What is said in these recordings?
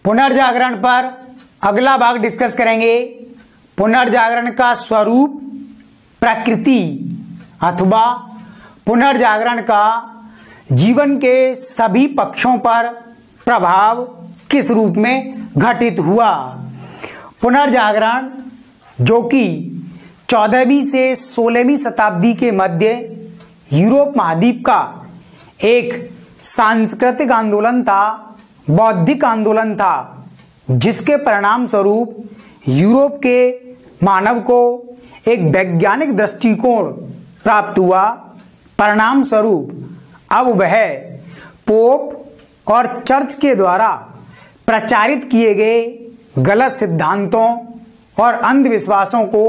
पुनर्जागरण पर अगला भाग डिस्कस करेंगे। पुनर्जागरण का स्वरूप, प्रकृति अथवा पुनर्जागरण का जीवन के सभी पक्षों पर प्रभाव किस रूप में घटित हुआ। पुनर्जागरण जो कि 14वीं से 16वीं शताब्दी के मध्य यूरोप महाद्वीप का एक सांस्कृतिक आंदोलन था, बौद्धिक आंदोलन था, जिसके परिणाम स्वरूप यूरोप के मानव को एक वैज्ञानिक दृष्टिकोण प्राप्त हुआ। परिणाम स्वरूप अब वह पोप और चर्च के द्वारा प्रचारित किए गए गलत सिद्धांतों और अंधविश्वासों को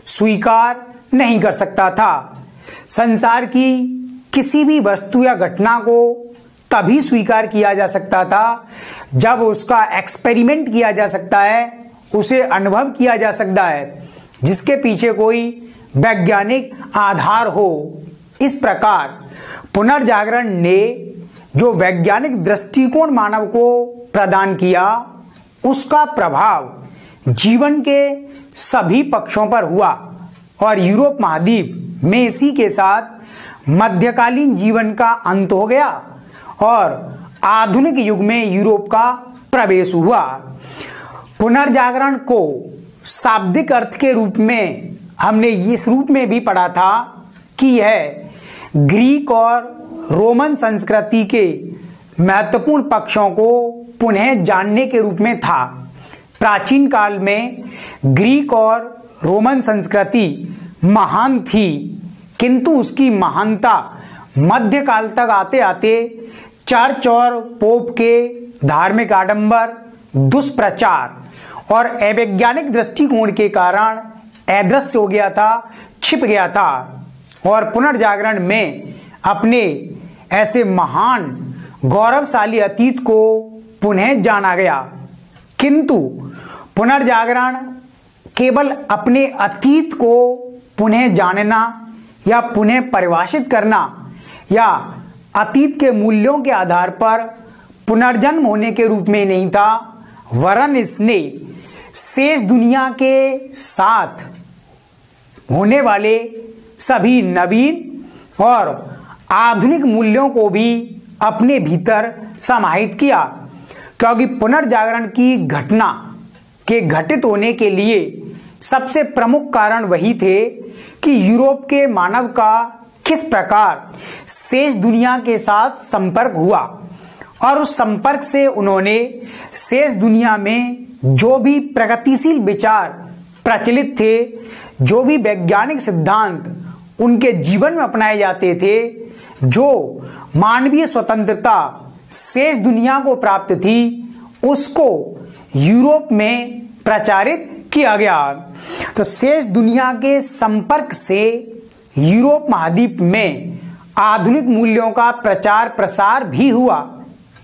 स्वीकार नहीं कर सकता था। संसार की किसी भी वस्तु या घटना को तभी स्वीकार किया जा सकता था जब उसका एक्सपेरिमेंट किया जा सकता है, उसे अनुभव किया जा सकता है, जिसके पीछे कोई वैज्ञानिक आधार हो। इस प्रकार पुनर्जागरण ने जो वैज्ञानिक दृष्टिकोण मानव को प्रदान किया, उसका प्रभाव जीवन के सभी पक्षों पर हुआ और यूरोप महाद्वीप में इसी के साथ मध्यकालीन जीवन का अंत हो गया और आधुनिक युग में यूरोप का प्रवेश हुआ। पुनर्जागरण को शाब्दिक अर्थ के रूप में हमने इस रूप में भी पढ़ा था कि यह ग्रीक और रोमन संस्कृति के महत्वपूर्ण पक्षों को पुनः जानने के रूप में था। प्राचीन काल में ग्रीक और रोमन संस्कृति महान थी, किंतु उसकी महानता मध्यकाल तक आते आते चर्च और पोप के धार्मिक आडंबर, दुष्प्रचार और अवैज्ञानिक दृष्टिकोण के कारण अदृश्य हो गया था, छिप गया था और पुनर्जागरण में अपने ऐसे महान गौरवशाली अतीत को पुनः जाना गया। किंतु पुनर्जागरण केवल अपने अतीत को पुनः जानना या पुनः परिभाषित करना या अतीत के मूल्यों के आधार पर पुनर्जन्म होने के रूप में नहीं था, वरन इसने शेष दुनिया के साथ होने वाले सभी नवीन और आधुनिक मूल्यों को भी अपने भीतर समाहित किया। क्योंकि पुनर्जागरण की घटना के घटित होने के लिए सबसे प्रमुख कारण वही थे कि यूरोप के मानव का किस प्रकार शेष दुनिया के साथ संपर्क हुआ और उस संपर्क से उन्होंने शेष दुनिया में जो भी प्रगतिशील विचार प्रचलित थे, जो भी वैज्ञानिक सिद्धांत उनके जीवन में अपनाए जाते थे, जो मानवीय स्वतंत्रता शेष दुनिया को प्राप्त थी, उसको यूरोप में प्रचारित किया गया। तो शेष दुनिया के संपर्क से यूरोप महाद्वीप में आधुनिक मूल्यों का प्रचार प्रसार भी हुआ।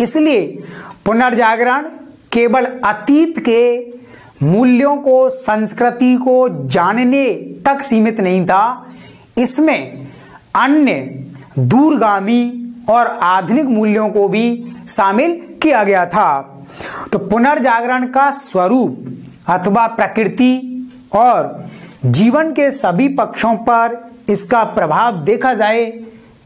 इसलिए पुनर्जागरण केवल अतीत के मूल्यों को, संस्कृति को जानने तक सीमित नहीं था, इसमें अन्य दूरगामी और आधुनिक मूल्यों को भी शामिल किया गया था। तो पुनर्जागरण का स्वरूप अथवा प्रकृति और जीवन के सभी पक्षों पर इसका प्रभाव देखा जाए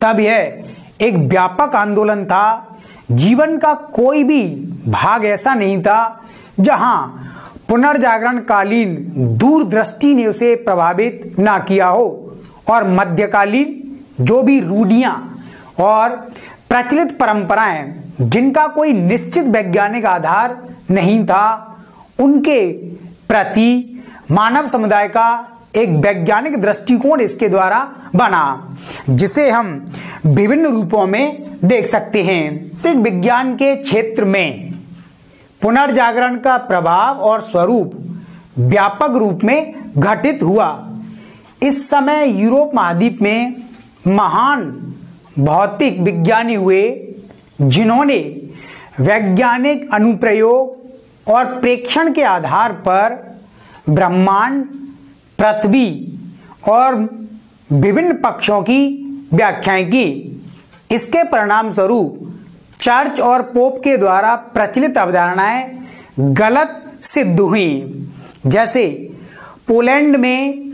तब यह एक व्यापक आंदोलन था। जीवन का कोई भी भाग ऐसा नहीं था जहां पुनर्जागरण कालीन दूरदृष्टि ने उसे प्रभावित ना किया हो और मध्यकालीन जो भी रूढ़ियां और प्रचलित परंपराएं जिनका कोई निश्चित वैज्ञानिक आधार नहीं था, उनके प्रति मानव समुदाय का एक वैज्ञानिक दृष्टिकोण इसके द्वारा बना, जिसे हम विभिन्न रूपों में देख सकते हैं। तो विज्ञान के क्षेत्र में पुनर्जागरण का प्रभाव और स्वरूप व्यापक रूप में घटित हुआ। इस समय यूरोप महाद्वीप में महान भौतिक विज्ञानी हुए जिन्होंने वैज्ञानिक अनुप्रयोग और प्रेक्षण के आधार पर ब्रह्मांड, पृथ्वी और विभिन्न पक्षों की व्याख्याएं की। इसके परिणाम स्वरूप चर्च और पोप के द्वारा प्रचलित अवधारणाएं गलत सिद्ध हुई। जैसे पोलैंड में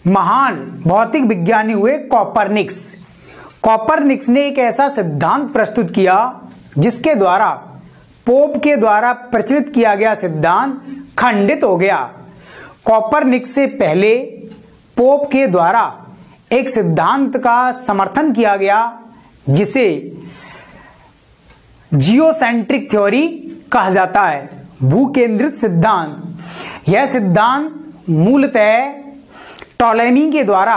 महान भौतिक विज्ञानी हुए कॉपरनिक्स। कॉपरनिक्स ने एक ऐसा सिद्धांत प्रस्तुत किया जिसके द्वारा पोप के द्वारा प्रचलित किया गया सिद्धांत खंडित हो गया। कॉपरनिक्स से पहले पोप के द्वारा एक सिद्धांत का समर्थन किया गया जिसे जियोसेंट्रिक थ्योरी कहा जाता है, भूकेंद्रित सिद्धांत। यह सिद्धांत मूलतः टॉलेमी के द्वारा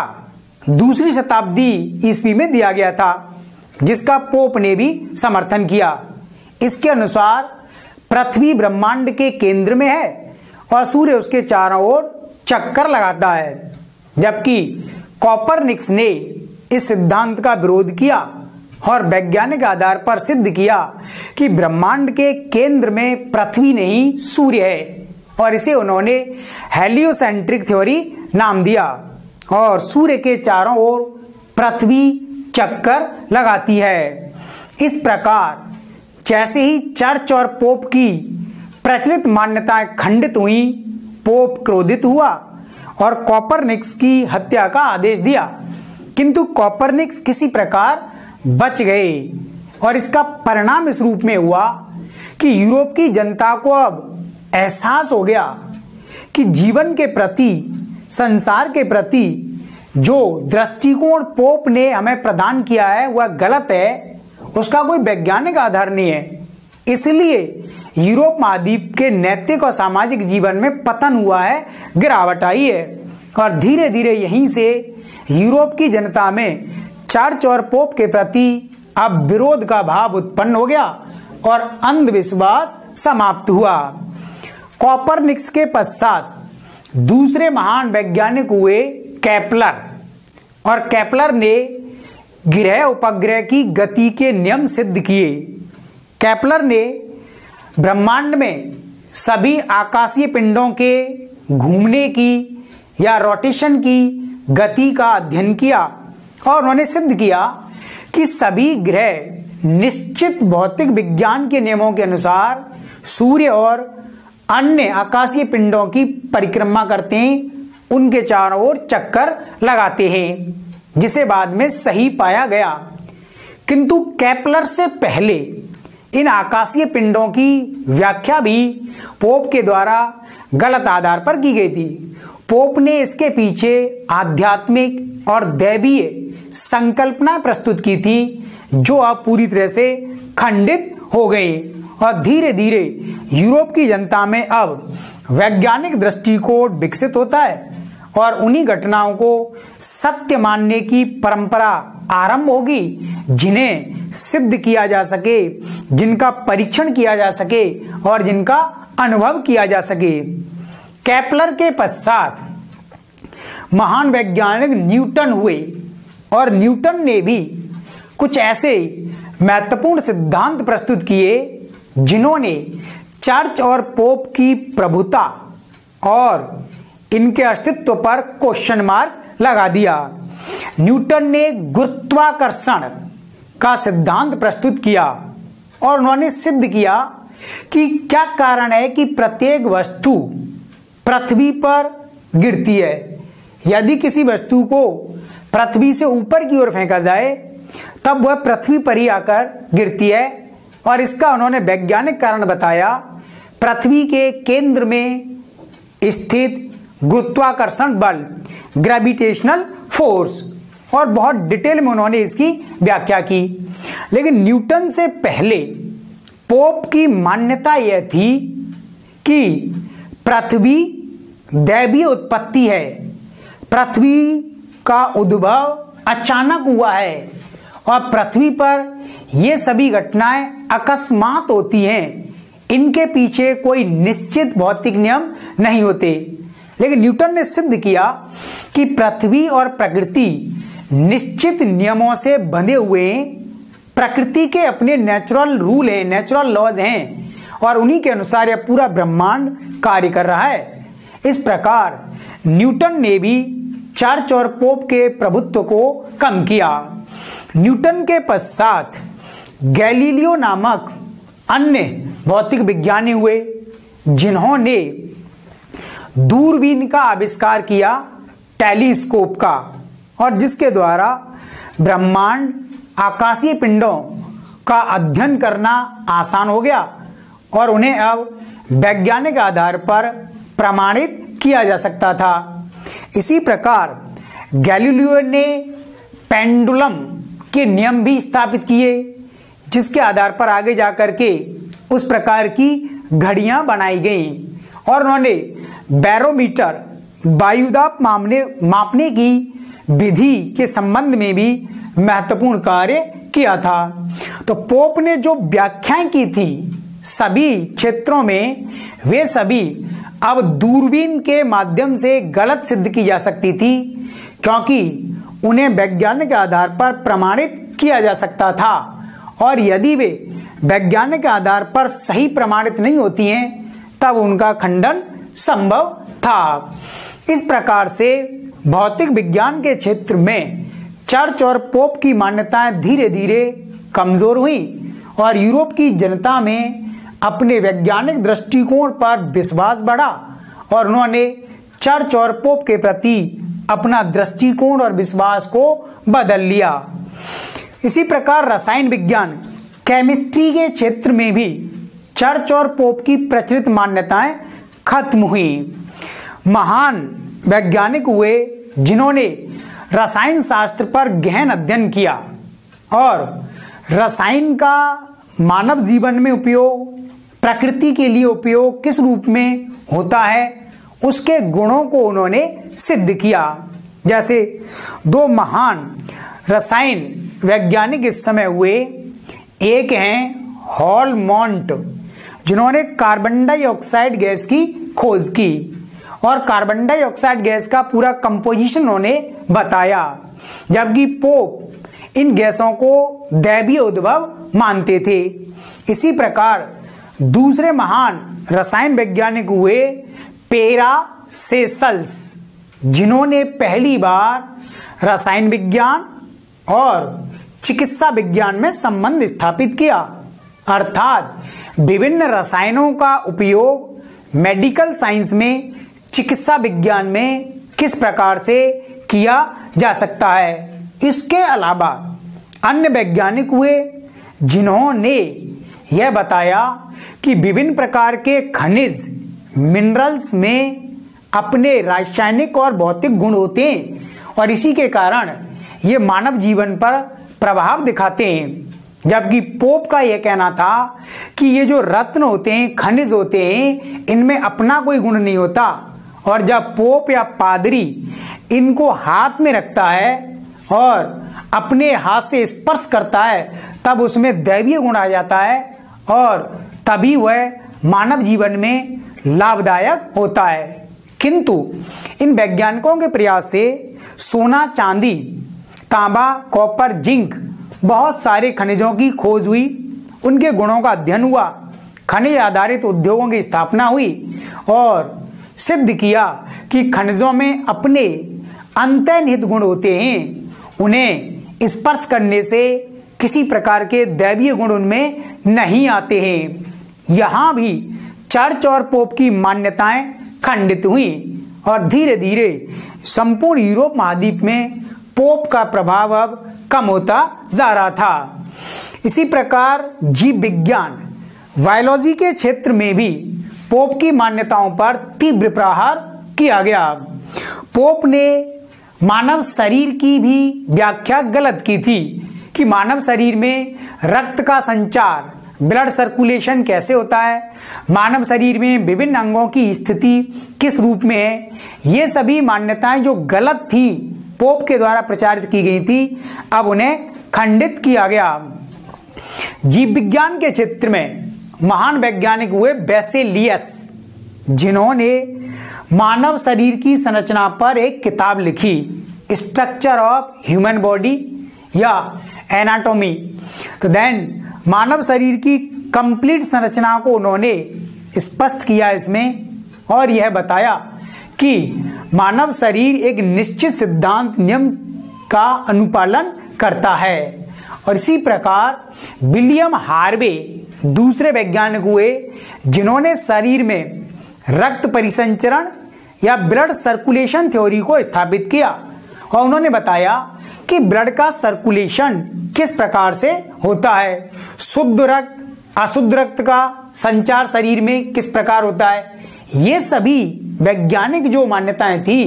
दूसरी शताब्दी ईस्वी में दिया गया था, जिसका पोप ने भी समर्थन किया। इसके अनुसार पृथ्वी ब्रह्मांड के केंद्र में है और सूर्य उसके चारों ओर चक्कर लगाता है, जबकि कॉपरनिक्स ने इस सिद्धांत का विरोध किया और वैज्ञानिक आधार पर सिद्ध किया कि ब्रह्मांड के केंद्र में पृथ्वी नहीं सूर्य है, और इसे उन्होंने हेलियोसेंट्रिक थ्योरी नाम दिया। और सूर्य के चारों ओर पृथ्वी चक्कर लगाती है। इस प्रकार जैसे ही चर्च और पोप की प्रचलित मान्यताएं खंडित हुई, पोप क्रोधित हुआ और कॉपरनिक्स की हत्या का आदेश दिया। किंतु कॉपरनिक्स किसी प्रकार बच गए और इसका परिणाम इस रूप में हुआ कि यूरोप की जनता को अब एहसास हो गया कि जीवन के प्रति, संसार के प्रति जो दृष्टिकोण पोप ने हमें प्रदान किया है वह गलत है, उसका कोई वैज्ञानिक आधार नहीं है। इसलिए यूरोप महाद्वीप के नैतिक और सामाजिक जीवन में पतन हुआ है, गिरावट आई है। और धीरे धीरे यहीं से यूरोप की जनता में चर्च और पोप के प्रति अब विरोध का भाव उत्पन्न हो गया और अंधविश्वास समाप्त हुआ। कॉपरनिक्स के पश्चात दूसरे महान वैज्ञानिक हुए केपलर, और केपलर ने ग्रह उपग्रह की गति के नियम सिद्ध किए। केपलर ने ब्रह्मांड में सभी आकाशीय पिंडों के घूमने की या रोटेशन की गति का अध्ययन किया और उन्होंने सिद्ध किया कि सभी ग्रह निश्चित भौतिक विज्ञान के नियमों के अनुसार सूर्य और अन्य आकाशीय पिंडों की परिक्रमा करते हैं, उनके चारों ओर चक्कर लगाते हैं, जिसे बाद में सही पाया गया। किंतु केपलर से पहले इन आकाशीय पिंडों की व्याख्या भी पोप के द्वारा गलत आधार पर की गई थी। पोप ने इसके पीछे आध्यात्मिक और दैवीय संकल्पना प्रस्तुत की थी, जो अब पूरी तरह से खंडित हो गई और धीरे धीरे यूरोप की जनता में अब वैज्ञानिक दृष्टिकोण विकसित होता है और उन्हीं घटनाओं को सत्य मानने की परंपरा आरंभ होगी, जिन्हें सिद्ध किया जा सके, जिनका परीक्षण किया जा सके और जिनका अनुभव किया जा सके। केपलर के पश्चात महान वैज्ञानिक न्यूटन हुए और न्यूटन ने भी कुछ ऐसे महत्वपूर्ण सिद्धांत प्रस्तुत किए जिन्होंने चर्च और पोप की प्रभुता और इनके अस्तित्व पर क्वेश्चन मार्क लगा दिया। न्यूटन ने गुरुत्वाकर्षण का सिद्धांत प्रस्तुत किया और उन्होंने सिद्ध किया कि क्या कारण है कि प्रत्येक वस्तु पृथ्वी पर गिरती है। यदि किसी वस्तु को पृथ्वी से ऊपर की ओर फेंका जाए तब वह पृथ्वी पर ही आकर गिरती है, और इसका उन्होंने वैज्ञानिक कारण बताया। पृथ्वी के केंद्र में स्थित गुरुत्वाकर्षण बल, ग्रेविटेशनल फोर्स, और बहुत डिटेल में उन्होंने इसकी व्याख्या की। लेकिन न्यूटन से पहले पोप की मान्यता यह थी कि पृथ्वी दैवीय उत्पत्ति है, पृथ्वी का उद्भव अचानक हुआ है और पृथ्वी पर ये सभी घटनाएं अकस्मात होती हैं, इनके पीछे कोई निश्चित भौतिक नियम नहीं होते। लेकिन न्यूटन ने सिद्ध किया कि पृथ्वी और प्रकृति निश्चित नियमों से बंधे हुए हैं, प्रकृति के अपने नेचुरल रूल हैं, नेचुरल लॉज हैं, और उन्हीं के अनुसार यह पूरा ब्रह्मांड कार्य कर रहा है। इस प्रकार न्यूटन ने भी चर्च और पोप के प्रभुत्व को कम किया। न्यूटन के पश्चात गैलीलियो नामक अन्य भौतिक विज्ञानी हुए, जिन्होंने दूरबीन का आविष्कार किया, टेलीस्कोप का, और जिसके द्वारा ब्रह्मांड, आकाशीय पिंडों का अध्ययन करना आसान हो गया और उन्हें अब वैज्ञानिक आधार पर प्रमाणित किया जा सकता था। इसी प्रकार गैलीलियो ने पेंडुलम के नियम भी स्थापित किए, जिसके आधार पर आगे जाकर के उस प्रकार की घड़ियां बनाई गईं और उन्होंने बैरोमीटर, वायुदाब मापने की विधि के संबंध में भी महत्वपूर्ण कार्य किया था। तो पोप ने जो व्याख्याएं की थी सभी क्षेत्रों में, वे सभी अब दूरबीन के माध्यम से गलत सिद्ध की जा सकती थी, क्योंकि उन्हें वैज्ञानिक आधार पर प्रमाणित किया जा सकता था, और यदि वे वैज्ञानिक आधार पर सही प्रमाणित नहीं होती हैं तब उनका खंडन संभव था। इस प्रकार से भौतिक विज्ञान के क्षेत्र में चर्च और पोप की मान्यताएं धीरे धीरे कमजोर हुई और यूरोप की जनता में अपने वैज्ञानिक दृष्टिकोण पर विश्वास बढ़ा और उन्होंने चर्च और पोप के प्रति अपना दृष्टिकोण और विश्वास को बदल लिया। इसी प्रकार रसायन विज्ञान, केमिस्ट्री के क्षेत्र में भी चर्च और पोप की प्रचलित मान्यताएं खत्म हुई। महान वैज्ञानिक हुए जिन्होंने रसायन शास्त्र पर गहन अध्ययन किया और रसायन का मानव जीवन में उपयोग, प्रकृति के लिए उपयोग किस रूप में होता है, उसके गुणों को उन्होंने सिद्ध किया। जैसे दो महान रसायन वैज्ञानिक इस समय हुए, एक हैं हॉलमोंट, जिन्होंने कार्बन डाइऑक्साइड गैस की खोज की और कार्बन डाइऑक्साइड गैस का पूरा कंपोजिशन उन्होंने बताया, जबकि पोप इन गैसों को दैवीय उद्भव मानते थे। इसी प्रकार दूसरे महान रसायन वैज्ञानिक हुए पैरासेल्स, जिन्होंने पहली बार रसायन विज्ञान और चिकित्सा विज्ञान में संबंध स्थापित किया, अर्थात विभिन्न रसायनों का उपयोग मेडिकल साइंस में, चिकित्सा विज्ञान में किस प्रकार से किया जा सकता है। इसके अलावा अन्य वैज्ञानिक हुए जिन्होंने यह बताया कि विभिन्न प्रकार के खनिज, मिनरल्स में अपने रासायनिक और भौतिक गुण होते हैं और इसी के कारण ये मानव जीवन पर प्रभाव दिखाते हैं। जबकि पोप का यह कहना था कि ये जो रत्न होते हैं, खनिज होते हैं, इनमें अपना कोई गुण नहीं होता, और जब पोप या पादरी इनको हाथ में रखता है और अपने हाथ से स्पर्श करता है तब उसमें दैवीय गुण आ जाता है और तभी वह मानव जीवन में लाभदायक होता है। किंतु इन वैज्ञानिकों के प्रयास से सोना, चांदी, तांबा, कॉपर, जिंक, बहुत सारे खनिजों की खोज हुई, उनके गुणों का अध्ययन हुआ, खनिज आधारित उद्योगों की स्थापना हुई और सिद्ध किया कि खनिजों में अपने अंतर्निहित गुण होते हैं, उन्हें स्पर्श करने से किसी प्रकार के दैवीय गुण उनमें नहीं आते हैं। यहाँ भी चर्च और पोप की मान्यताएं खंडित हुई और धीरे धीरे संपूर्ण यूरोप महाद्वीप में पोप का प्रभाव अब कम होता जा रहा था। इसी प्रकार जीव विज्ञान, बायोलॉजी के क्षेत्र में भी पोप की मान्यताओं पर तीव्र प्रहार किया गया। पोप ने मानव शरीर की भी व्याख्या गलत की थी कि मानव शरीर में रक्त का संचार, ब्लड सर्कुलेशन कैसे होता है, मानव शरीर में विभिन्न अंगों की स्थिति किस रूप में है। ये सभी मान्यताएं जो गलत थी, पोप के द्वारा प्रचारित की गई थी, अब उन्हें खंडित किया गया। जीव विज्ञान के क्षेत्र में महान वैज्ञानिक हुए बेसेलियस, जिन्होंने मानव शरीर की संरचना पर एक किताब लिखी, स्ट्रक्चर ऑफ ह्यूमन बॉडी या एनाटॉमी। तो देन मानव शरीर की कंप्लीट संरचना को उन्होंने स्पष्ट किया इसमें और यह बताया कि मानव शरीर एक निश्चित सिद्धांत नियम का अनुपालन करता है। और इसी प्रकार विलियम हार्वे दूसरे वैज्ञानिक हुए जिन्होंने शरीर में रक्त परिसंचरण या ब्लड सर्कुलेशन थ्योरी को स्थापित किया और उन्होंने बताया कि ब्लड का सर्कुलेशन किस प्रकार से होता है, शुद्ध रक्त अशुद्ध रक्त का संचार शरीर में किस प्रकार होता है। ये सभी वैज्ञानिक जो मान्यताएं थी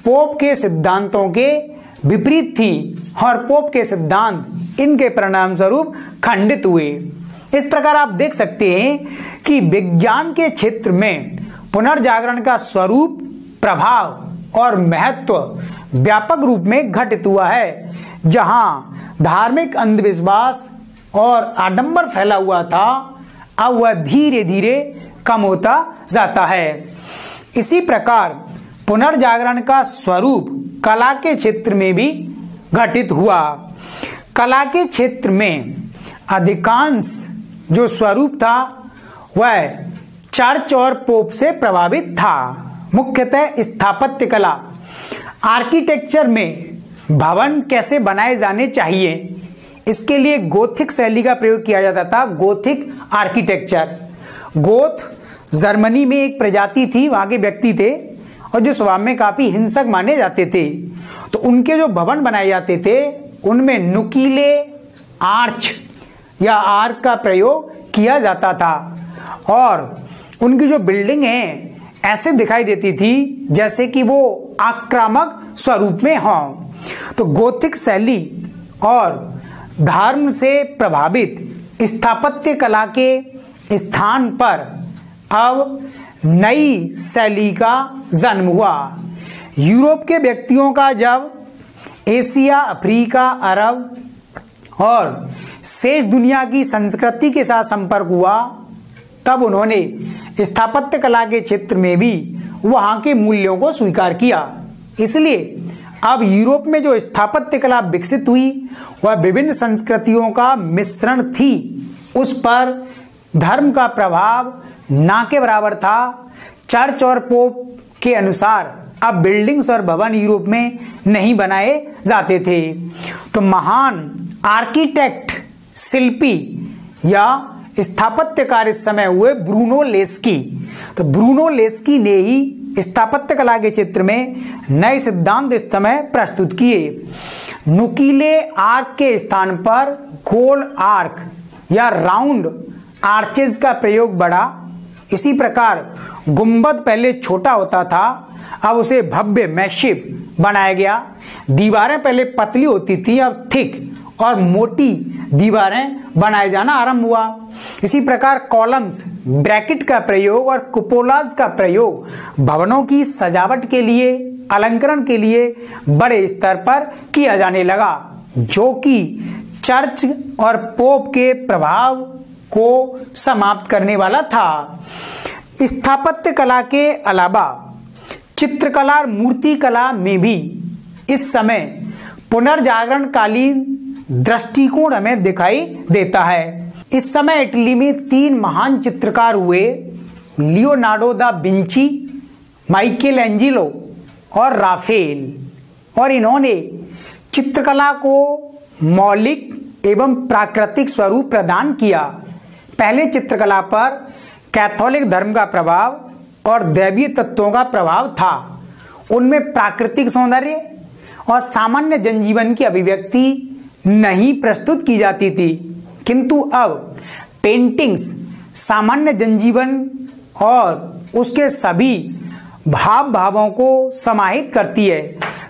पोप के सिद्धांतों के विपरीत थी और पोप के सिद्धांत इनके परिणाम स्वरूप खंडित हुए। इस प्रकार आप देख सकते हैं कि विज्ञान के क्षेत्र में पुनर्जागरण का स्वरूप, प्रभाव और महत्व व्यापक रूप में घटित हुआ है। जहां धार्मिक अंधविश्वास और आडंबर फैला हुआ था, अब वह धीरे धीरे कम होता जाता है। इसी प्रकार पुनर्जागरण का स्वरूप कला के क्षेत्र में भी घटित हुआ। कला के क्षेत्र में अधिकांश जो स्वरूप था वह चर्च और पोप से प्रभावित था। मुख्यतः स्थापत्य कला, आर्किटेक्चर में भवन कैसे बनाए जाने चाहिए, इसके लिए गोथिक शैली का प्रयोग किया जाता था। गोथिक आर्किटेक्चर, गोथ जर्मनी में एक प्रजाति थी, वहां के व्यक्ति थे और जो स्वभाव में काफी हिंसक माने जाते थे। तो उनके जो भवन बनाए जाते थे उनमें नुकीले आर्च या आर्क का प्रयोग किया जाता था और उनकी जो बिल्डिंग है ऐसे दिखाई देती थी जैसे कि वो आक्रामक स्वरूप में हों। तो गोथिक शैली और धर्म से प्रभावित स्थापत्य कला के स्थान पर अब नई शैली का जन्म हुआ। यूरोप के व्यक्तियों का जब एशिया, अफ्रीका, अरब और शेष दुनिया की संस्कृति के साथ संपर्क हुआ, तब उन्होंने स्थापत्य कला के क्षेत्र में भी वहां के मूल्यों को स्वीकार किया। इसलिए अब यूरोप में जो स्थापत्य कला विकसित हुई वह विभिन्न संस्कृतियों का मिश्रण थी। उस पर धर्म का प्रभाव ना के बराबर था। चर्च और पोप के अनुसार अब बिल्डिंग्स और भवन यूरोप में नहीं बनाए जाते थे। तो महान आर्किटेक्ट, शिल्पी या स्थापत्यकार इस समय हुए ब्रूनो लेस्की। तो ब्रूनो लेस्की ने ही स्थापत्य कला के क्षेत्र में नए सिद्धांत इस समय प्रस्तुत किए। नुकीले आर्क के स्थान पर गोल आर्क या राउंड आर्चेज का प्रयोग बढ़ा। इसी प्रकार गुंबद पहले छोटा होता था, अब उसे भव्य मैसिव बनाया गया। दीवारें पहले पतली होती थी, अब थिक और मोटी दीवारें बनाए जाना आरंभ हुआ। इसी प्रकार कॉलम्स, ब्रैकेट का प्रयोग और कुपोलाज का प्रयोग भवनों की सजावट के लिए, अलंकरण के लिए बड़े स्तर पर किया जाने लगा, जो कि चर्च और पोप के प्रभाव को समाप्त करने वाला था। स्थापत्य कला के अलावा चित्रकला और मूर्ति कला में भी इस समय पुनर्जागरण कालीन दृष्टिकोण हमें दिखाई देता है। इस समय इटली में 3 महान चित्रकार हुए, Leonardo da Vinci, Michael Angelo और राफेल। और इन्होंने चित्रकला को मौलिक एवं प्राकृतिक स्वरूप प्रदान किया। पहले चित्रकला पर कैथोलिक धर्म का प्रभाव और दैवीय तत्वों का प्रभाव था। उनमें प्राकृतिक सौंदर्य और सामान्य जनजीवन की अभिव्यक्ति नहीं प्रस्तुत की जाती थी, किंतु अब पेंटिंग्स सामान्य जनजीवन और उसके सभी भावों को समाहित करती है।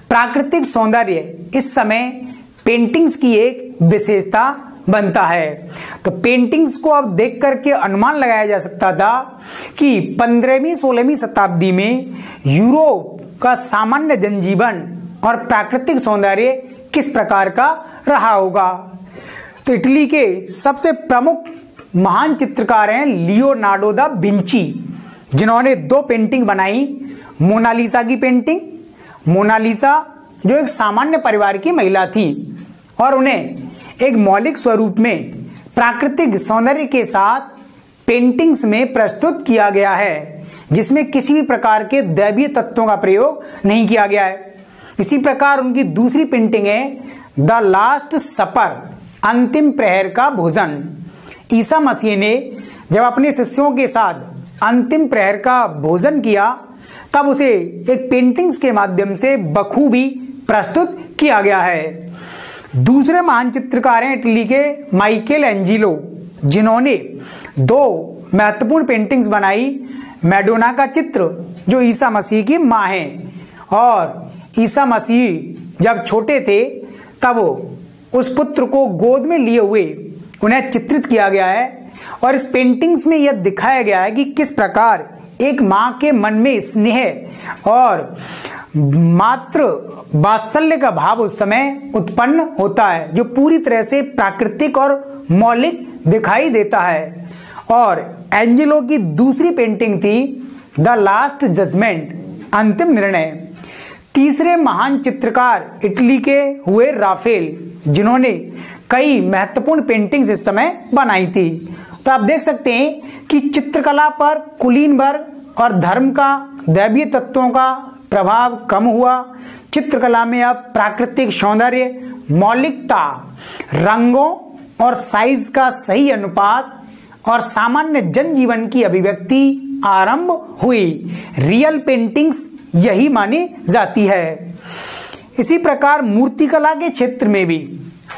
प्राकृतिक सौंदर्य इस समय पेंटिंग्स की एक विशेषता बनता है। तो पेंटिंग्स को अब देख करके अनुमान लगाया जा सकता था कि 15वीं-16वीं शताब्दी में यूरोप का सामान्य जनजीवन और प्राकृतिक सौंदर्य किस प्रकार का रहा होगा। तो इटली के सबसे प्रमुख महान चित्रकार हैं लियोनार्डो दा विंची, जिन्होंने 2 पेंटिंग बनाई। मोनालिसा की पेंटिंग, मोनालिसा जो एक सामान्य परिवार की महिला थी और उन्हें एक मौलिक स्वरूप में प्राकृतिक सौंदर्य के साथ पेंटिंग्स में प्रस्तुत किया गया है, जिसमें किसी भी प्रकार के दैवीय तत्वों का प्रयोग नहीं किया गया है। इसी प्रकार उनकी दूसरी पेंटिंग है द लास्ट सपर, अंतिम प्रहर का भोजन। ईसा मसीह ने जब अपने शिष्यों के साथ अंतिम प्रहर का भोजन किया तब उसे एक पेंटिंग्स के माध्यम से बखूबी प्रस्तुत किया गया है। दूसरे महान चित्रकार हैं इटली के माइकल एंजिलो, जिन्होंने 2 महत्वपूर्ण पेंटिंग्स बनाई। मैडोना का चित्र जो ईसा मसीह की मां है, और ईसा मसीह जब छोटे थे तब उस पुत्र को गोद में लिए हुए उन्हें चित्रित किया गया है। और इस पेंटिंग्स में यह दिखाया गया है कि किस प्रकार एक मां के मन में स्नेह और मात्र वात्सल्य का भाव उस समय उत्पन्न होता है, जो पूरी तरह से प्राकृतिक और मौलिक दिखाई देता है। और एंजेलो की दूसरी पेंटिंग थी द लास्ट जजमेंट, अंतिम निर्णय। तीसरे महान चित्रकार इटली के हुए राफेल, जिन्होंने कई महत्वपूर्ण पेंटिंग्स इस समय बनाई थी। तो आप देख सकते हैं कि चित्रकला पर कुलीनबर्ग और धर्म का, दैवीय तत्वों का प्रभाव कम हुआ। चित्रकला में अब प्राकृतिक सौंदर्य, मौलिकता, रंगों और साइज का सही अनुपात और सामान्य जनजीवन की अभिव्यक्ति आरंभ हुई। रियल पेंटिंग्स यही मानी जाती है। इसी प्रकार मूर्तिकला के क्षेत्र में भी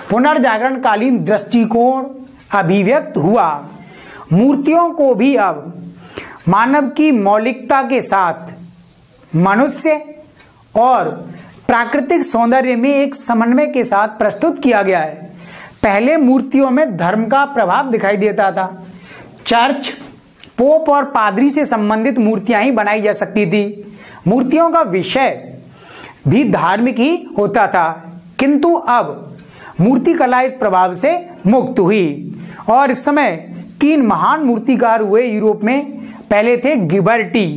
पुनर्जागरण कालीन दृष्टिकोण अभिव्यक्त हुआ। मूर्तियों को भी अब मानव की मौलिकता के साथ मनुष्य और प्राकृतिक सौंदर्य में एक समन्वय के साथ प्रस्तुत किया गया है। पहले मूर्तियों में धर्म का प्रभाव दिखाई देता था। चर्च, पोप और पादरी से संबंधित मूर्तियां ही बनाई जा सकती थी। मूर्तियों का विषय भी धार्मिक ही होता था, किंतु अब मूर्तिकला इस प्रभाव से मुक्त हुई। और इस समय 3 महान मूर्तिकार हुए यूरोप में। पहले थे गिबर्टी,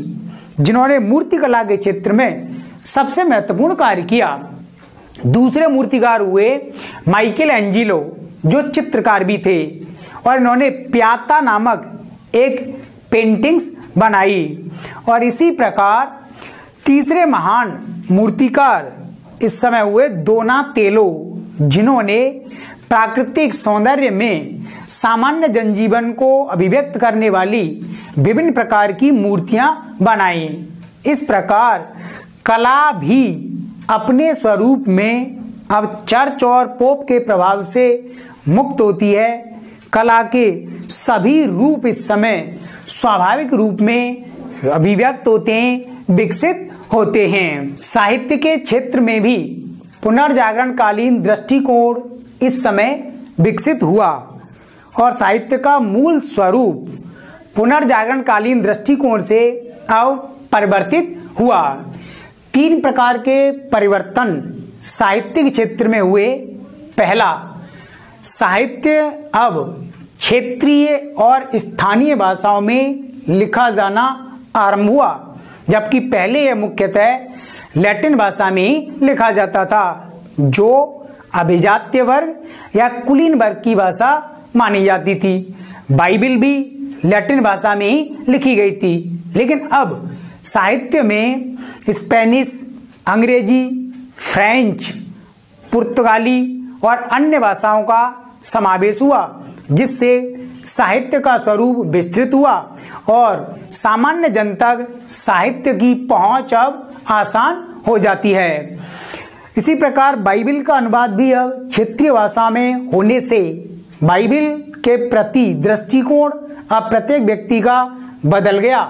जिन्होंने मूर्तिकला के क्षेत्र में सबसे महत्वपूर्ण कार्य किया। दूसरे मूर्तिकार हुए माइकल एंजिलो, जो चित्रकार भी थे, और इन्होंने प्याता नामक एक पेंटिंग्स बनाई। और इसी प्रकार तीसरे महान मूर्तिकार इस समय हुए दोनातेलो, जिन्होंने प्राकृतिक सौंदर्य में सामान्य जनजीवन को अभिव्यक्त करने वाली विभिन्न प्रकार की मूर्तियां बनाई। इस प्रकार कला भी अपने स्वरूप में अब चर्च और पोप के प्रभाव से मुक्त होती है। कला के सभी रूप इस समय स्वाभाविक रूप में अभिव्यक्त होते हैं, विकसित होते हैं। साहित्य के क्षेत्र में भी पुनर्जागरण कालीन दृष्टिकोण इस समय विकसित हुआ और साहित्य का मूल स्वरूप पुनर्जागरण कालीन दृष्टिकोण से अब परिवर्तित हुआ। 3 प्रकार के परिवर्तन साहित्यिक क्षेत्र में हुए। पहला, साहित्य अब क्षेत्रीय और स्थानीय भाषाओं में लिखा जाना आरंभ हुआ, जबकि पहले यह मुख्यतः लैटिन भाषा में ही लिखा जाता था, जो अभिजात्य वर्ग या कुलीन वर्ग की भाषा मानी जाती थी। बाइबिल भी लैटिन भाषा में ही लिखी गई थी। लेकिन अब साहित्य में स्पेनिश, अंग्रेजी, फ्रेंच, पुर्तगाली और अन्य भाषाओं का समावेश हुआ, जिससे साहित्य का स्वरूप विस्तृत हुआ और सामान्य जन तक साहित्य की पहुंच अब आसान हो जाती है। इसी प्रकार बाइबिल का अनुवाद भी अब क्षेत्रीय भाषा में होने से बाइबिल के प्रति दृष्टिकोण अब प्रत्येक व्यक्ति का बदल गया,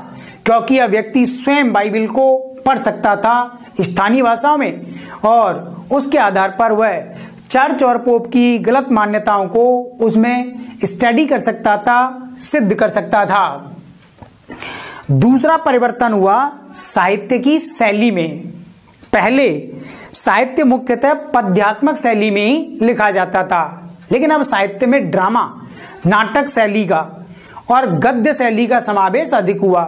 क्योंकि अब व्यक्ति स्वयं बाइबिल को पढ़ सकता था स्थानीय भाषाओं में और उसके आधार पर वह चर्च और पोप की गलत मान्यताओं को उसमें स्टडी कर सकता था, सिद्ध कर सकता था। दूसरा परिवर्तन हुआ साहित्य की शैली में। पहले साहित्य मुख्यतः पद्यात्मक शैली में ही लिखा जाता था, लेकिन अब साहित्य में ड्रामा, नाटक शैली का और गद्य शैली का समावेश अधिक हुआ।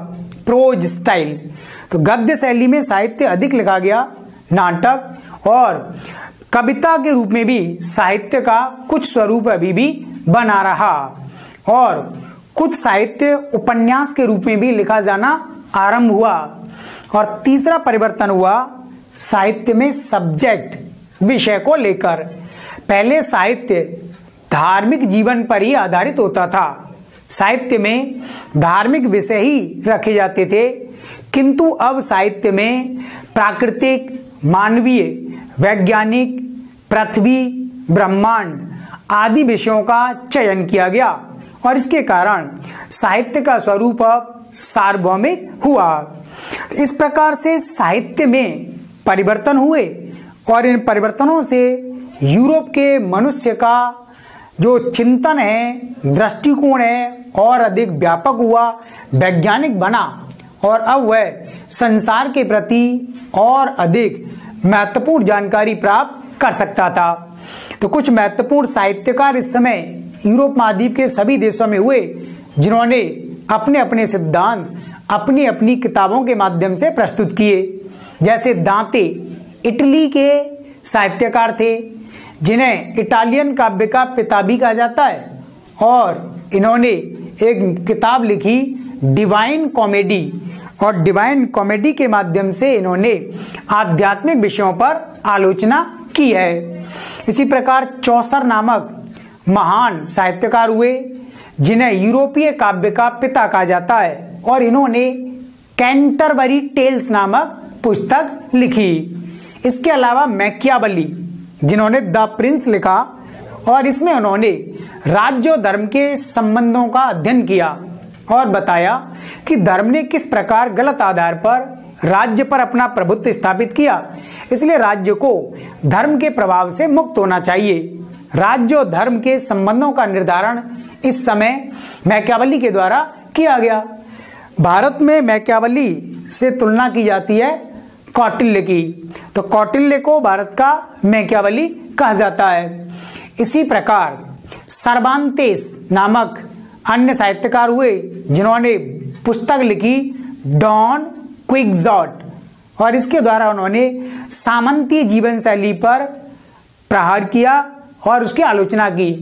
प्रोज स्टाइल, तो गद्य शैली में साहित्य अधिक लिखा गया। नाटक और कविता के रूप में भी साहित्य का कुछ स्वरूप अभी भी बना रहा और कुछ साहित्य उपन्यास के रूप में भी लिखा जाना आरंभ हुआ। और तीसरा परिवर्तन हुआ साहित्य में सब्जेक्ट, विषय को लेकर। पहले साहित्य धार्मिक जीवन पर ही आधारित होता था। साहित्य में धार्मिक विषय ही रखे जाते थे, किंतु अब साहित्य में प्राकृतिक, मानवीय, वैज्ञानिक, पृथ्वी, ब्रह्मांड आदि विषयों का चयन किया गया और इसके कारण साहित्य का स्वरूप अब सार्वभौमिक हुआ। इस प्रकार से साहित्य में परिवर्तन हुए और इन परिवर्तनों से यूरोप के मनुष्य का जो चिंतन है, दृष्टिकोण है और अधिक व्यापक हुआ, वैज्ञानिक बना और अब वह संसार के प्रति और अधिक महत्वपूर्ण जानकारी प्राप्त कर सकता था। तो कुछ महत्वपूर्ण साहित्यकार इस समय यूरोप महाद्वीप के सभी देशों में हुए, जिन्होंने अपने अपने सिद्धांत अपनी अपनी किताबों के माध्यम से प्रस्तुत किए। जैसे दांते इटली के साहित्यकार थे, जिन्हें इटालियन काव्य का पिता भी कहा जाता है, और इन्होंने एक किताब लिखी डिवाइन कॉमेडी, और डिवाइन कॉमेडी के माध्यम से इन्होंने आध्यात्मिक विषयों पर आलोचना की है। इसी प्रकार चौसर नामक महान साहित्यकार हुए, जिन्हें यूरोपीय काव्य का पिता कहा जाता है, और इन्होंने कैंटरबरी टेल्स नामक पुस्तक लिखी। इसके अलावा मैकियावेली, जिन्होंने द प्रिंस लिखा और इसमें उन्होंने राज्य और धर्म के संबंधों का अध्ययन किया और बताया कि धर्म ने किस प्रकार गलत आधार पर राज्य पर अपना प्रभुत्व स्थापित किया, इसलिए राज्य को धर्म के प्रभाव से मुक्त होना चाहिए। राज्य और धर्म के संबंधों का निर्धारण इस समय मैकियावेली के द्वारा किया गया। भारत में मैकियावेली से तुलना की जाती है कौटिल्य की, तो कौटिल्य को भारत का मैकियावेली कहा जाता है। इसी प्रकार सर्वांतेस नामक अन्य साहित्यकार हुए, जिन्होंने पुस्तक लिखी डॉन क्विक्सोट, और इसके द्वारा उन्होंने सामंतीय जीवन शैली पर प्रहार किया और उसकी आलोचना की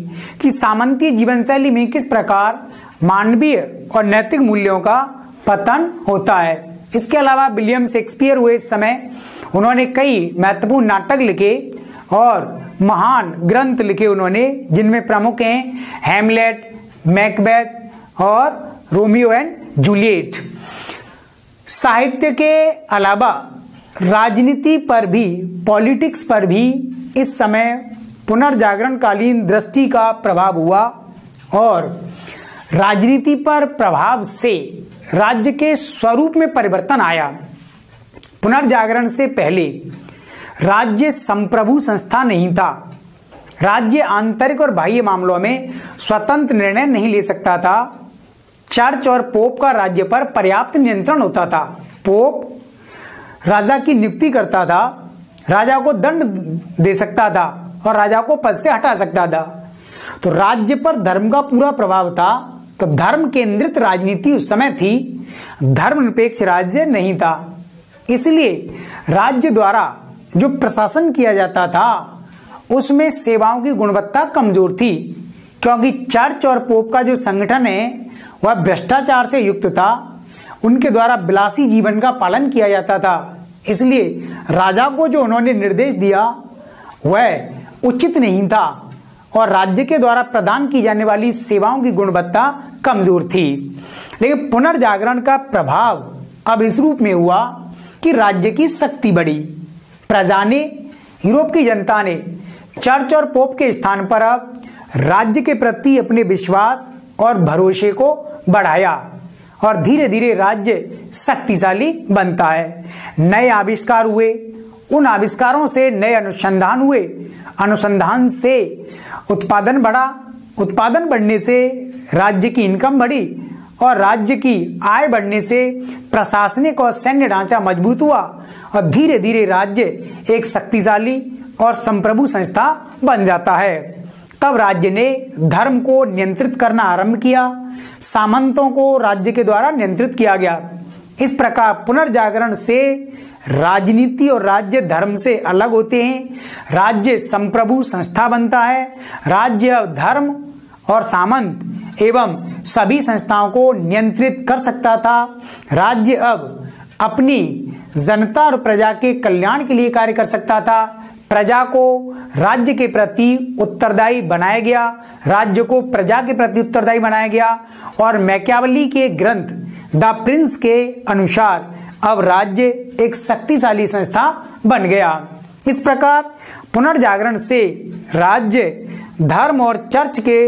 कि सामंतीय जीवन शैली में किस प्रकार मानवीय और नैतिक मूल्यों का पतन होता है। इसके अलावा विलियम शेक्सपियर हुए इस समय, उन्होंने कई महत्वपूर्ण नाटक लिखे और महान ग्रंथ लिखे उन्होंने, जिनमें प्रमुख हैं हैमलेट, मैकबेथ और रोमियो एंड जूलियट। साहित्य के अलावा राजनीति पर भी, पॉलिटिक्स पर भी इस समय पुनर्जागरणकालीन दृष्टि का प्रभाव हुआ और राजनीति पर प्रभाव से राज्य के स्वरूप में परिवर्तन आया। पुनर्जागरण से पहले राज्य संप्रभु संस्था नहीं था। राज्य आंतरिक और बाह्य मामलों में स्वतंत्र निर्णय नहीं ले सकता था। चर्च और पोप का राज्य पर पर्याप्त नियंत्रण होता था। पोप राजा की नियुक्ति करता था, राजा को दंड दे सकता था और राजा को पद से हटा सकता था। तो राज्य पर धर्म का पूरा प्रभाव था। तो धर्म केंद्रित राजनीति उस समय थी, धर्मनिरपेक्ष राज्य नहीं था। इसलिए राज्य द्वारा जो प्रशासन किया जाता था उसमें सेवाओं की गुणवत्ता कमजोर थी, क्योंकि चर्च और पोप का जो संगठन है वह भ्रष्टाचार से युक्त था। उनके द्वारा विलासी जीवन का पालन किया जाता था। इसलिए राजा को जो उन्होंने निर्देश दिया वह उचित नहीं था और राज्य के द्वारा प्रदान की जाने वाली सेवाओं की गुणवत्ता कमजोर थी। लेकिन पुनर्जागरण का प्रभाव अब इस रूप में हुआ कि राज्य की शक्ति बढ़ी। प्रजा ने, यूरोप की जनता ने चर्च और पोप के स्थान पर अब राज्य के प्रति अपने विश्वास और भरोसे को बढ़ाया और धीरे धीरे राज्य शक्तिशाली बनता है। नए आविष्कार हुए, उन आविष्कारों से नए अनुसंधान हुए, अनुसंधान से उत्पादन बढ़ा, उत्पादन बढ़ने से राज्य की इनकम बढ़ी और राज्य की आय बढ़ने से प्रशासनिक और सैन्य ढांचा मजबूत हुआ और धीरे धीरे राज्य एक शक्तिशाली और संप्रभु संस्था बन जाता है। तब राज्य ने धर्म को नियंत्रित करना आरंभ किया, सामंतों को राज्य के द्वारा नियंत्रित किया गया। इस प्रकार पुनर्जागरण से राजनीति और राज्य धर्म से अलग होते हैं। राज्य संप्रभु संस्था बनता है। राज्य धर्म और सामंत एवं सभी संस्थाओं को नियंत्रित कर सकता था। राज्य अब अपनी जनता और प्रजा के कल्याण के लिए कार्य कर सकता था। प्रजा को राज्य के प्रति उत्तरदायी बनाया गया, राज्य को प्रजा के प्रति उत्तरदायी बनाया गया और मैकियावेली के ग्रंथ द प्रिंस के अनुसार अब राज्य एक शक्तिशाली संस्था बन गया। इस प्रकार पुनर्जागरण से राज्य धर्म और चर्च के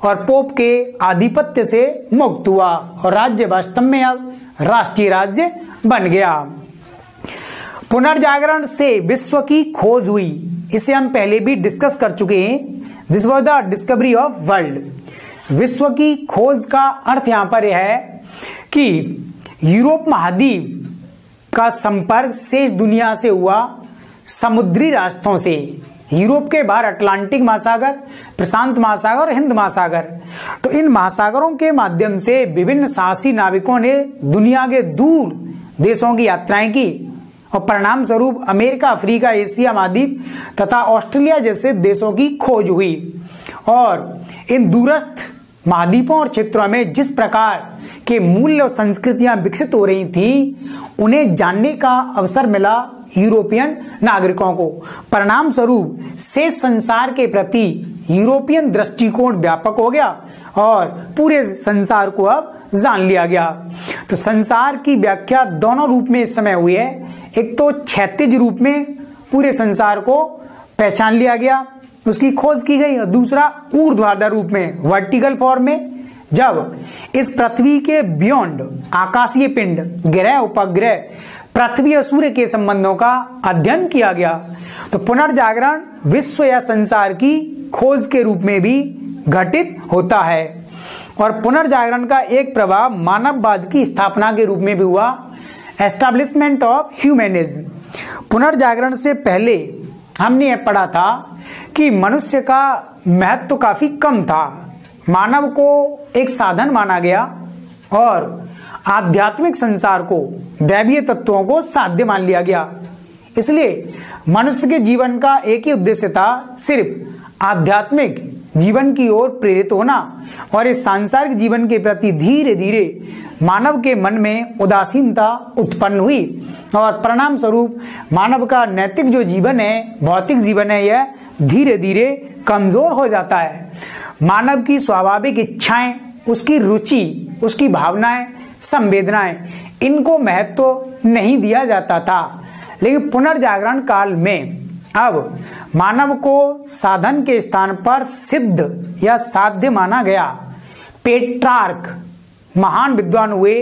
और पोप के आधिपत्य से मुक्त हुआ और राज्य वास्तव में अब राष्ट्रीय राज्य बन गया। पुनर्जागरण से विश्व की खोज हुई, इसे हम पहले भी डिस्कस कर चुके हैं। This was the discovery of world. विश्व की खोज का अर्थ यहां पर यह है कि यूरोप महाद्वीप का संपर्क शेष दुनिया से हुआ समुद्री रास्तों से। यूरोप के बाहर अटलांटिक महासागर, प्रशांत महासागर और हिंद महासागर, तो इन महासागरों के माध्यम से विभिन्न साहसी नाविकों ने दुनिया के दूर देशों की यात्राएं की और परिणाम स्वरूप अमेरिका, अफ्रीका, एशिया महाद्वीप तथा ऑस्ट्रेलिया जैसे देशों की खोज हुई। और इन दूरस्थ महाद्वीपों और क्षेत्रों में जिस प्रकार के मूल्य और संस्कृतियां विकसित हो रही थी, उन्हें जानने का अवसर मिला यूरोपियन नागरिकों को। परिणाम स्वरूप शेष संसार के प्रति यूरोपियन दृष्टिकोण व्यापक हो गया और पूरे संसार को अब जान लिया गया। तो संसार की व्याख्या दोनों रूप में इस समय हुई है। एक तो क्षैतिज रूप में पूरे संसार को पहचान लिया गया, उसकी खोज की गई, और दूसरा ऊर्ध्वाधर रूप में, वर्टिकल फॉर्म में, जब इस पृथ्वी के बियॉन्ड आकाशीय पिंड, ग्रह, उपग्रह, पृथ्वी और सूर्य के संबंधों का अध्ययन किया गया। तो पुनर्जागरण विश्व या संसार की खोज के रूप में भी घटित होता है। और पुनर्जागरण का एक प्रभाव मानववाद की स्थापना के रूप में भी हुआ, एस्टैब्लिशमेंट ऑफ ह्यूमनिज्म। पुनर्जागरण से पहले हमने यह पढ़ा था कि मनुष्य का महत्व काफी कम था, मानव को एक साधन माना गया और आध्यात्मिक संसार को, दैवीय तत्वों को साध्य मान लिया गया। इसलिए मनुष्य के जीवन का एक ही उद्देश्य था, सिर्फ आध्यात्मिक जीवन की ओर प्रेरित होना। और इस सांसारिक जीवन के प्रति धीरे धीरे मानव के मन में उदासीनता उत्पन्न हुई और परिणाम स्वरूप मानव का नैतिक जो जीवन है, भौतिक जीवन है, यह धीरे धीरे कमजोर हो जाता है। मानव की स्वाभाविक इच्छाएं, उसकी रुचि, उसकी भावनाएं, संवेदनाएं, इनको महत्व नहीं दिया जाता था। लेकिन पुनर्जागरण काल में अब मानव को साधन के स्थान पर सिद्ध या साध्य माना गया। पेट्रार्क महान विद्वान हुए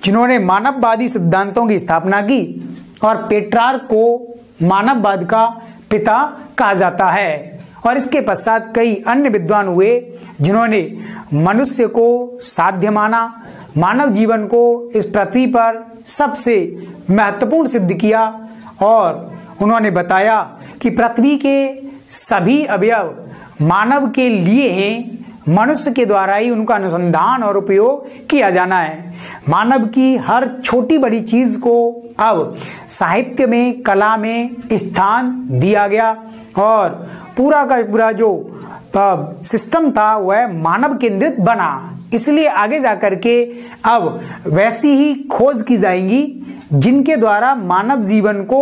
जिन्होंने मानववादी सिद्धांतों की स्थापना की और पेट्रार्क को मानववाद का पिता कहा जाता है। और इसके पश्चात कई अन्य विद्वान हुए जिन्होंने मनुष्य को साध्य माना, मानव जीवन को इस पृथ्वी पर सबसे महत्वपूर्ण सिद्ध किया और उन्होंने बताया कि पृथ्वी के सभी अवयव मानव के लिए हैं, मनुष्य के द्वारा ही उनका अनुसंधान और उपयोग किया जाना है। मानव की हर छोटी बड़ी चीज को अब साहित्य में, कला में स्थान दिया गया और पूरा का पूरा जो सिस्टम था वह मानव केंद्रित बना। इसलिए आगे जाकर के अब वैसी ही खोज की जाएंगी जिनके द्वारा मानव जीवन को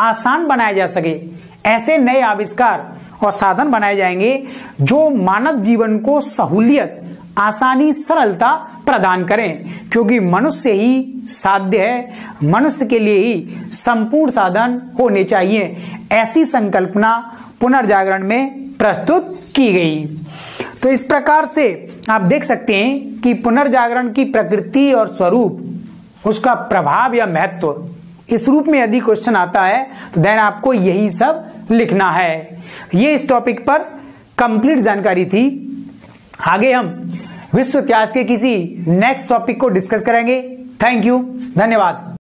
आसान बनाया जा सके। ऐसे नए आविष्कार और साधन बनाए जाएंगे जो मानव जीवन को सहूलियत, आसानी, सरलता प्रदान करें, क्योंकि मनुष्य ही साध्य है, मनुष्य के लिए ही संपूर्ण साधन होने चाहिए। ऐसी संकल्पना पुनर्जागरण में प्रस्तुत की गई। तो इस प्रकार से आप देख सकते हैं कि पुनर्जागरण की प्रकृति और स्वरूप, उसका प्रभाव या महत्व, इस रूप में यदि क्वेश्चन आता है तो देन आपको यही सब लिखना है। ये इस टॉपिक पर कंप्लीट जानकारी थी। आगे हम विश्व इतिहास के किसी नेक्स्ट टॉपिक को डिस्कस करेंगे। थैंक यू, धन्यवाद।